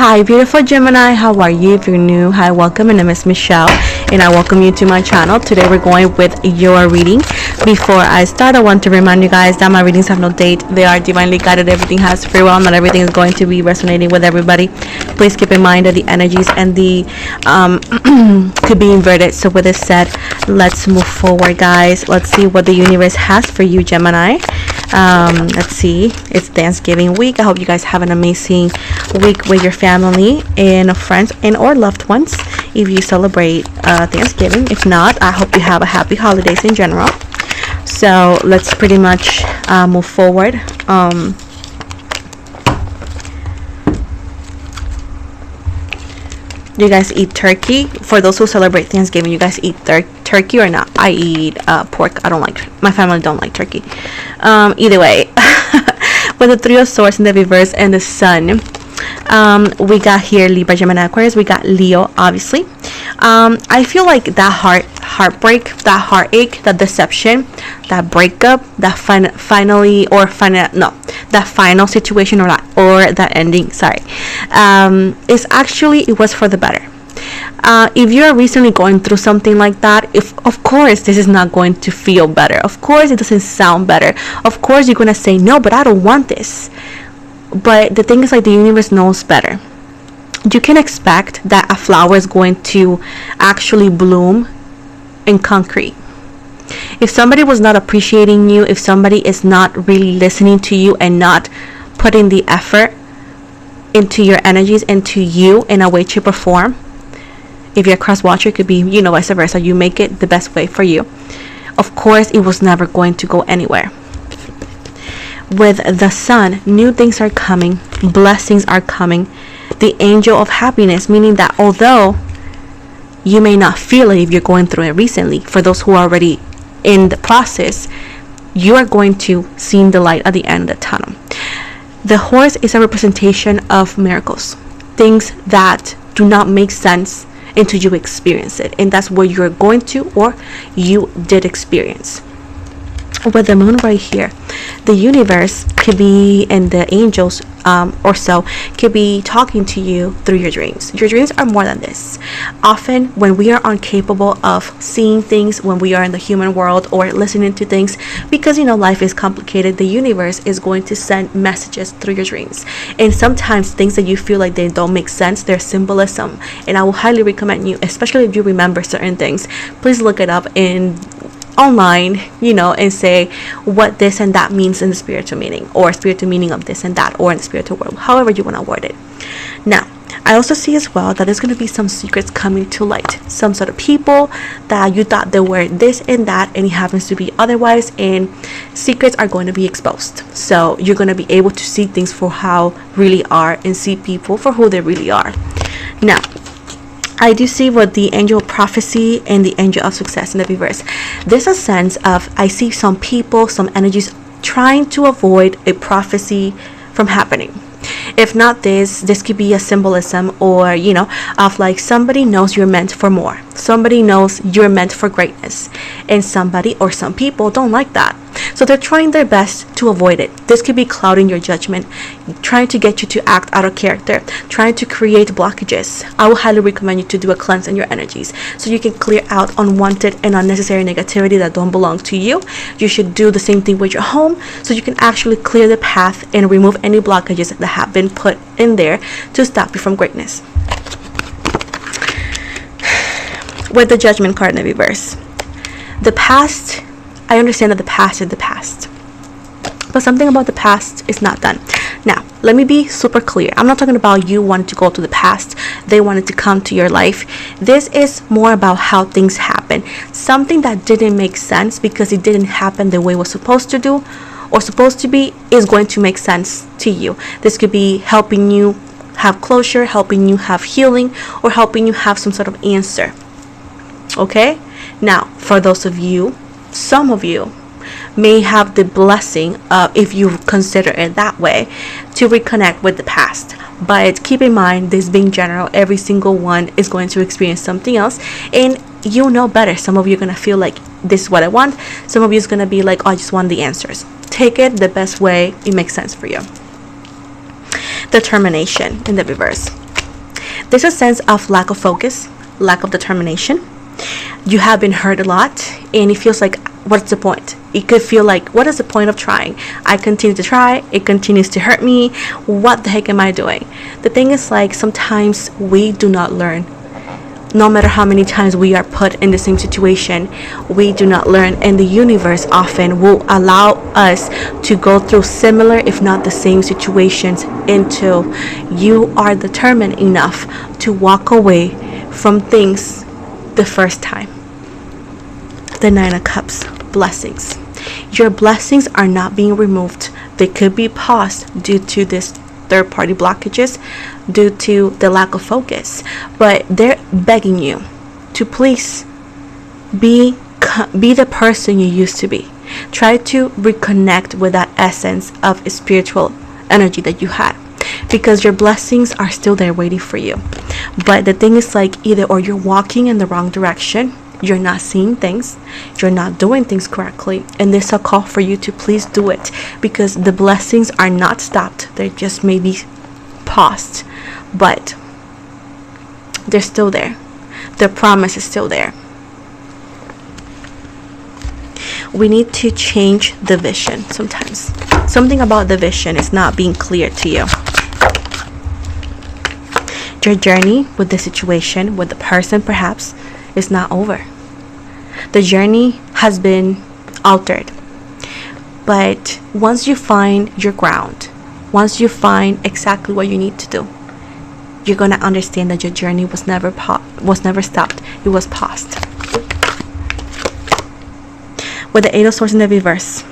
Hi, beautiful Gemini. How are you? If you're new, hi, welcome. My name is Michelle, and I welcome you to my channel. Today, we're going with your reading. Before I start, I want to remind you guys that my readings have no date. They are divinely guided. Everything has free will. Not everything is going to be resonating with everybody. Please keep in mind that the energies and the could be inverted. So, with this said, let's move forward, guys. Let's see what the universe has for you, Gemini. Let's see, it's Thanksgiving week. I hope you guys have an amazing week with your family and friends and or loved ones if you celebrate Thanksgiving. If not, I hope you have a happy holidays in general. So let's pretty much move forward. You guys eat turkey? For those who celebrate Thanksgiving, you guys eat turkey or not? I eat pork. I don't like, my family don't like turkey. Either way, with the Three of Swords in the reverse and the Sun, we got here Libra, Gemini, Aquarius. We got Leo, obviously. I feel like that heartbreak, that heartache, that deception, that breakup, that that final situation or that ending, is actually, it was for the better. If you're recently going through something like that, of course this is not going to feel better. Of course it doesn't sound better. Of course you're gonna say no, but I don't want this. But the thing is, like, the universe knows better. You can expect that a flower is going to actually bloom in concrete. If somebody was not appreciating you, if somebody is not really listening to you and not putting the effort into your energies, into you in a way to perform, if you're a cross watcher, it could be, vice versa. You make it the best way for you. Of course, it was never going to go anywhere. With the Sun, new things are coming, blessings are coming. The angel of happiness, meaning that although you may not feel it if you're going through it recently, for those who are already in the process, you are going to see the light at the end of the tunnel. The horse is a representation of miracles, things that do not make sense until you experience it, and that's what you're going to, or you did experience. With the moon right here, the universe could be, and the angels or so could be talking to you through your dreams. Your dreams are more than this. Often when we are incapable of seeing things, when we are in the human world or listening to things, because life is complicated, the universe is going to send messages through your dreams. And sometimes things that you feel like they don't make sense, there's symbolism. And I will highly recommend you, especially if you remember certain things, please look it up in online, and say what this and that means in the spiritual meaning, or spiritual meaning of this and that, or in the spiritual world, however you want to word it. Now, I also see as well that there's going to be some secrets coming to light. Some sort of people that you thought they were this and that, and it happens to be otherwise, and secrets are going to be exposed. So you're going to be able to see things for how really are, and see people for who they really are. Now, I do see what the angel of prophecy and the angel of success in the reverse. There's a sense of, I see some people, some energies trying to avoid a prophecy from happening. If not this could be a symbolism, or of like, somebody knows you're meant for more, somebody knows you're meant for greatness, and somebody or some people don't like that, so they're trying their best to avoid it. This could be clouding your judgment, trying to get you to act out of character, trying to create blockages. I will highly recommend you to do a cleanse in your energies so you can clear out unwanted and unnecessary negativity that don't belong to you. You should do the same thing with your home, so you can actually clear the path and remove any blockages that have been put in there to stop you from greatness. With the Judgment card in the reverse, the past, I understand that the past is the past, but something about the past is not done. Now, let me be super clear. I'm not talking about you wanting to go to the past. They wanted to come to your life. This is more about how things happen. Something that didn't make sense because it didn't happen the way it was supposed to do or supposed to be is going to make sense to you. This could be helping you have closure, helping you have healing, or helping you have some sort of answer. Okay? Now, for those of you, some of you may have the blessing of, if you consider it that way, to reconnect with the past. But keep in mind, this being general, every single one is going to experience something else, and you know better. Some of you are going to feel like this is what I want. Some of you is going to be like, oh, I just want the answers. Take it the best way it makes sense for you. Determination in the reverse. There's a sense of lack of focus, lack of determination. You have been hurt a lot, and it feels like, what's the point? It could feel like, what is the point of trying? I continue to try, it continues to hurt me. What the heck am I doing? The thing is, like, sometimes we do not learn. No matter how many times we are put in the same situation, we do not learn, and the universe often will allow us to go through similar, if not the same situations, until you are determined enough to walk away from things the first time. The Nine of Cups, blessings. Your blessings are not being removed. They could be paused due to this third-party blockages, due to the lack of focus, but they're begging you to please be the person you used to be. Try to reconnect with that essence of spiritual energy that you had, because your blessings are still there waiting for you. But the thing is, like, either or you're walking in the wrong direction, you're not seeing things, you're not doing things correctly, and there's a call for you to please do it, because the blessings are not stopped. They're just maybe paused, but they're still there. The promise is still there. We need to change the vision sometimes. Something about the vision is not being clear to you. Your journey with the situation, with the person perhaps, is not over. The journey has been altered. But once you find your ground, once you find exactly what you need to do, you're going to understand that your journey was never stopped. It was paused. With the Eight of Swords in the reverse,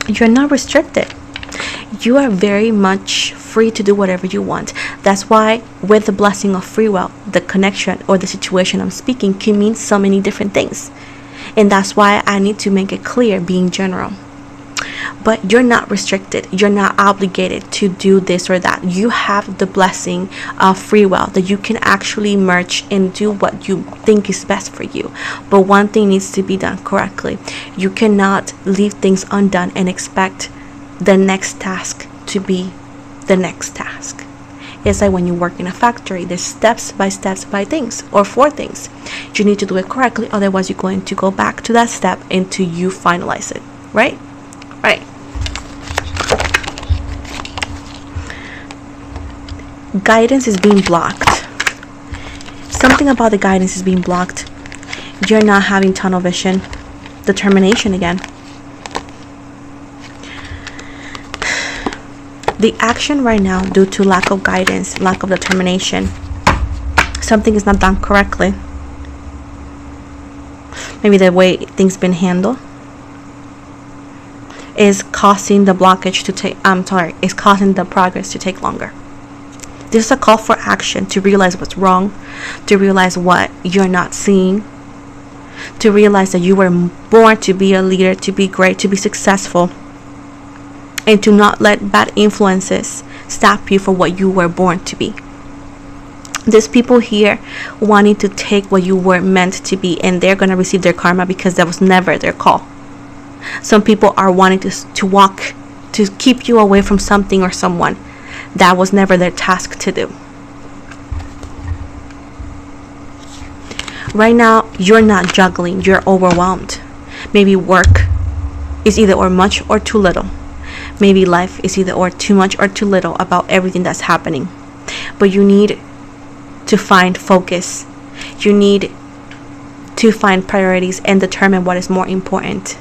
you're not restricted. You are very much free to do whatever you want. That's why with the blessing of free will, the connection or the situation I'm speaking can mean so many different things. And that's why I need to make it clear, being general. But you're not restricted. You're not obligated to do this or that. You have the blessing of free will that you can actually merge and do what you think is best for you. But one thing needs to be done correctly. You cannot leave things undone and expect the next task to be the next task. It's like when you work in a factory, there's steps by things, or for things. You need to do it correctly, otherwise you're going to go back to that step until you finalize it. Right? Right. Guidance is being blocked. Something about the guidance is being blocked. You're not having tunnel vision. Determination again. The action right now, due to lack of guidance, lack of determination, something is not done correctly. Maybe the way things been handled is causing the blockage to take, is causing the progress to take longer. This is a call for action, to realize what's wrong, to realize what you're not seeing, to realize that you were born to be a leader, to be great, to be successful, and to not let bad influences stop you from what you were born to be. There's people here wanting to take what you were meant to be, and they're going to receive their karma because that was never their call. Some people are wanting to walk, to keep you away from something or someone that was never their task to do. Right now, you're not juggling, you're overwhelmed. Maybe work is either or much or too little. Maybe life is either or too much or too little about everything that's happening. But you need to find focus. You need to find priorities and determine what is more important.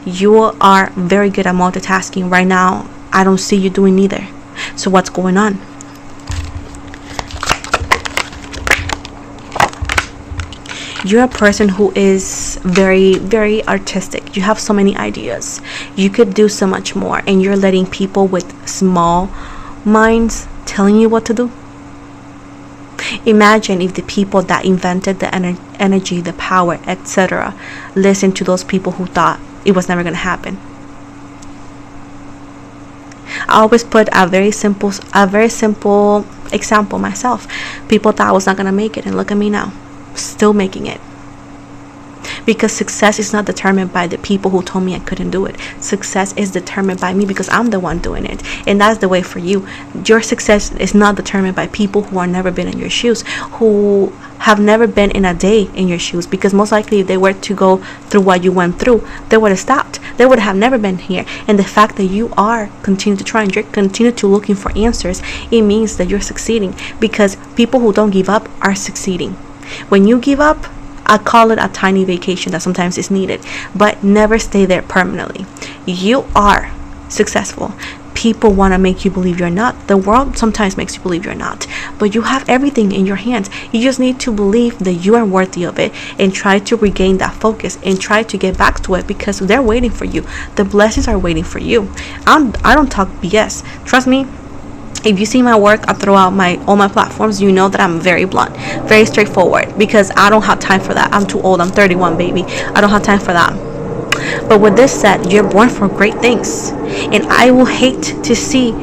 You are very good at multitasking. Right now, I don't see you doing neither. So what's going on? You're a person who is very, very artistic. You have so many ideas. You could do so much more, and you're letting people with small minds telling you what to do. Imagine if the people that invented the energy, the power, etc., listened to those people who thought it was never going to happen. I always put a very simple example myself. People thought I was not going to make it, and look at me now, still making it. because success is not determined by the people who told me I couldn't do it. Success is determined by me because I'm the one doing it. And that's the way for you. Your success is not determined by people who have never been in your shoes, who have never been in a day in your shoes, because most likely if they were to go through what you went through, they would have stopped. They would have never been here. And the fact that you are continue to try and you're continue to looking for answers, it means that you're succeeding, because people who don't give up are succeeding. When you give up, I call it a tiny vacation that sometimes is needed, but never stay there permanently. You are successful. People want to make you believe you're not. The world sometimes makes you believe you're not, but you have everything in your hands. You just need to believe that you are worthy of it and try to regain that focus and try to get back to it, because they're waiting for you. The blessings are waiting for you. I don't talk BS. Trust me. If you see my work throughout all my platforms, you know that I'm very blunt, very straightforward, because I don't have time for that. I'm too old. I'm 31, baby. I don't have time for that. But with this said, you're born for great things, and I will hate to see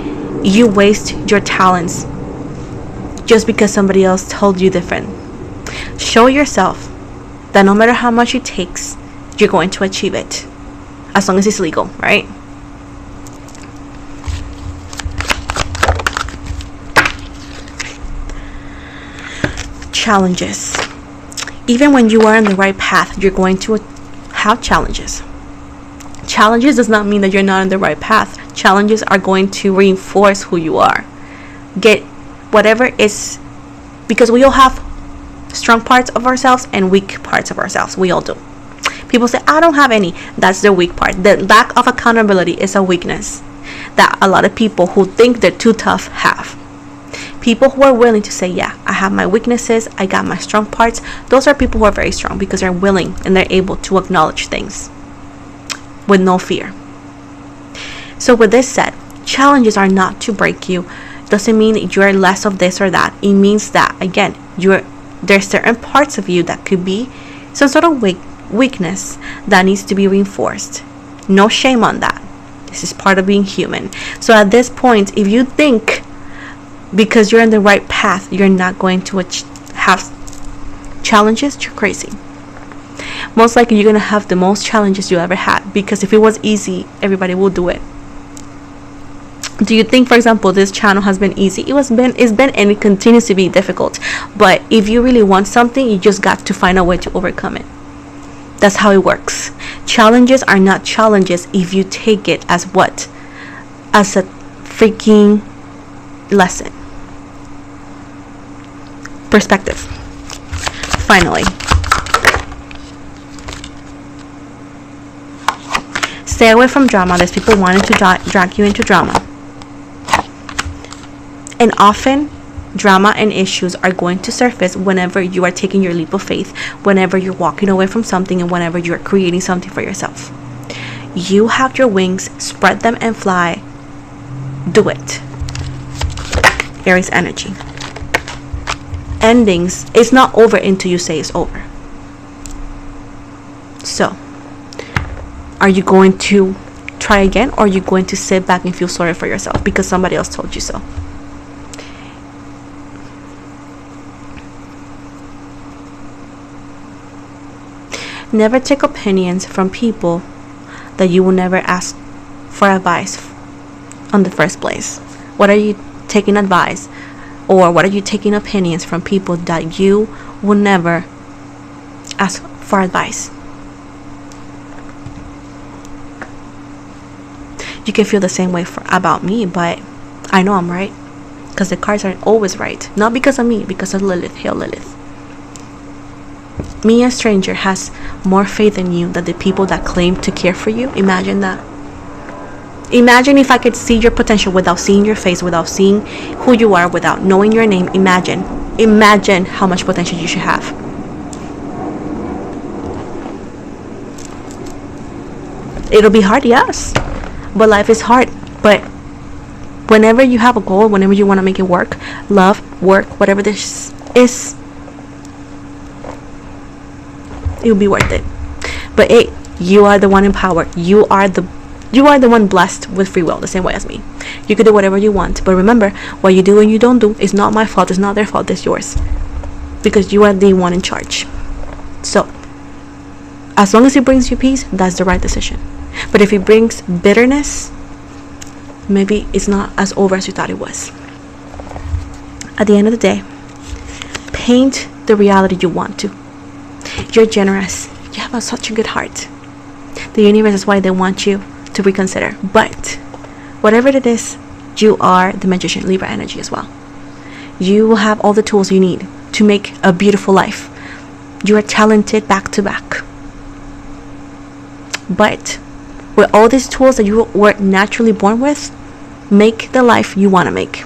you waste your talents just because somebody else told you different. Show yourself that no matter how much it takes, you're going to achieve it, as long as it's legal, right? Challenges. Even when you are on the right path, you're going to have challenges. Challenges does not mean that you're not on the right path. Challenges are going to reinforce who you are. Get whatever is, because we all have strong parts of ourselves and weak parts of ourselves. We all do. People say, I don't have any. That's their weak part. The lack of accountability is a weakness that a lot of people who think they're too tough have. People who are willing to say, yeah, I have my weaknesses, I got my strong parts. Those are people who are very strong because they're willing and they're able to acknowledge things with no fear. So with this said, challenges are not to break you. Doesn't mean you're less of this or that. It means that, again, there's certain parts of you that could be some sort of weakness that needs to be reinforced. No shame on that. This is part of being human. So at this point, if you think because you're in the right path, you're not going to have challenges, you're crazy. Most likely you're going to have the most challenges you ever had, because if it was easy, everybody would do it. Do you think, for example, this channel has been easy? It's been and it continues to be difficult. But if you really want something, you just got to find a way to overcome it. That's how it works. Challenges are not challenges if you take it as what? As a freaking lesson. Perspective. Finally, stay away from drama. There's people wanting to drag you into drama, and often drama and issues are going to surface whenever you are taking your leap of faith, whenever you're walking away from something, and whenever you're creating something for yourself. You have your wings, spread them and fly. Do it. Aries energy. Endings, it's not over until you say it's over. So, are you going to try again, or are you going to sit back and feel sorry for yourself because somebody else told you so? Never take opinions from people that you will never ask for advice on the first place. What are you taking advice, or what are you taking opinions from people that you will never ask for advice? You can feel the same way about me, but I know I'm right, because the cards aren't always right. Not because of me, because of Lilith. Hail Lilith. Me, a stranger, has more faith in you than the people that claim to care for you. Imagine that. Imagine if I could see your potential without seeing your face, without seeing who you are, without knowing your name. Imagine how much potential you should have. It'll be hard, yes, but life is hard. But whenever you have a goal, whenever you want to make it work, love, work, whatever this is, it'll be worth it. But hey, you are the one in power. You are the one blessed with free will, the same way as me. You can do whatever you want, but remember, what you do and you don't do is not my fault. It's not their fault. It's yours, because you are the one in charge. So As long as it brings you peace, that's the right decision. But if it brings bitterness, maybe it's not as over as you thought it was. At the end of the day, paint the reality you want to. You're generous. You have such a good heart. The universe is why they want you to reconsider. But whatever it is, you are the magician, Libra energy as well. You will have all the tools you need to make a beautiful life. You are talented back to back. But with all these tools that you were naturally born with, make the life you want to make.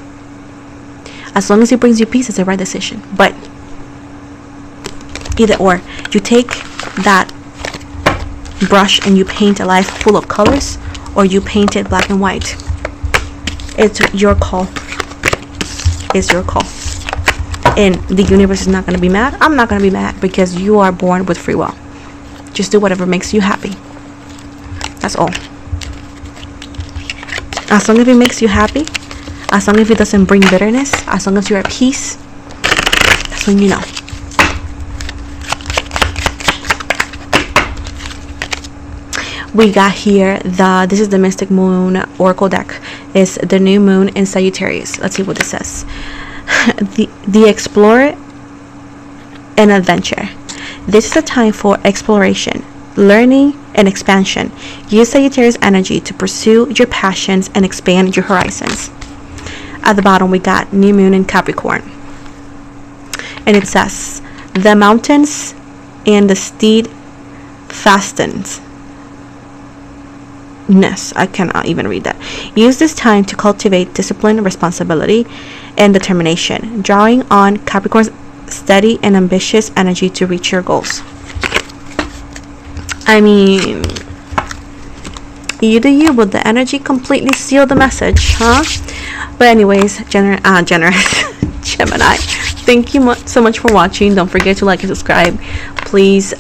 As long as it brings you peace, it's the right decision. But either or, you take that brush and you paint a life full of colors, or you paint it black and white. It's your call. It's your call. And the universe is not going to be mad. I'm not going to be mad, because you are born with free will. Just do whatever makes you happy. That's all. As long as it makes you happy, as long as it doesn't bring bitterness, as long as you're at peace, that's when you know. We got here this is the Mystic Moon Oracle deck. It's the new moon in Sagittarius. Let's see what this says. the explorer and adventure. This is a time for exploration, learning, and expansion. Use Sagittarius energy to pursue your passions and expand your horizons. At the bottom, we got new moon in Capricorn. And it says, the mountains and the steed fastens. I cannot even read that. Use this time to cultivate discipline, responsibility, and determination, drawing on Capricorn's steady and ambitious energy to reach your goals. I mean, you do you, but the energy completely sealed the message, huh? But anyways, generous Gemini, thank you so much for watching. Don't forget to like and subscribe. Please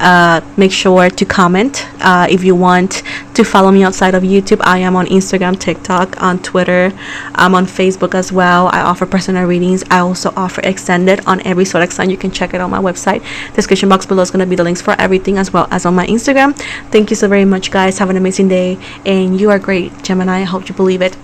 make sure to comment. If you want to follow me outside of YouTube, I am on Instagram, TikTok, on Twitter. I'm on Facebook as well. I offer personal readings. I also offer extended on every zodiac sign. You can check it on my website. Description box below is going to be the links for everything, as well as on my Instagram. Thank you so very much, guys. Have an amazing day, and you are great, Gemini. I hope you believe it.